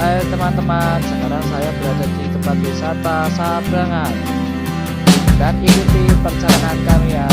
Hai teman-teman, sekarang saya berada di tempat wisata Sabrangan dan ikuti perjalanan kami ya.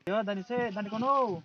Yo, dari kono.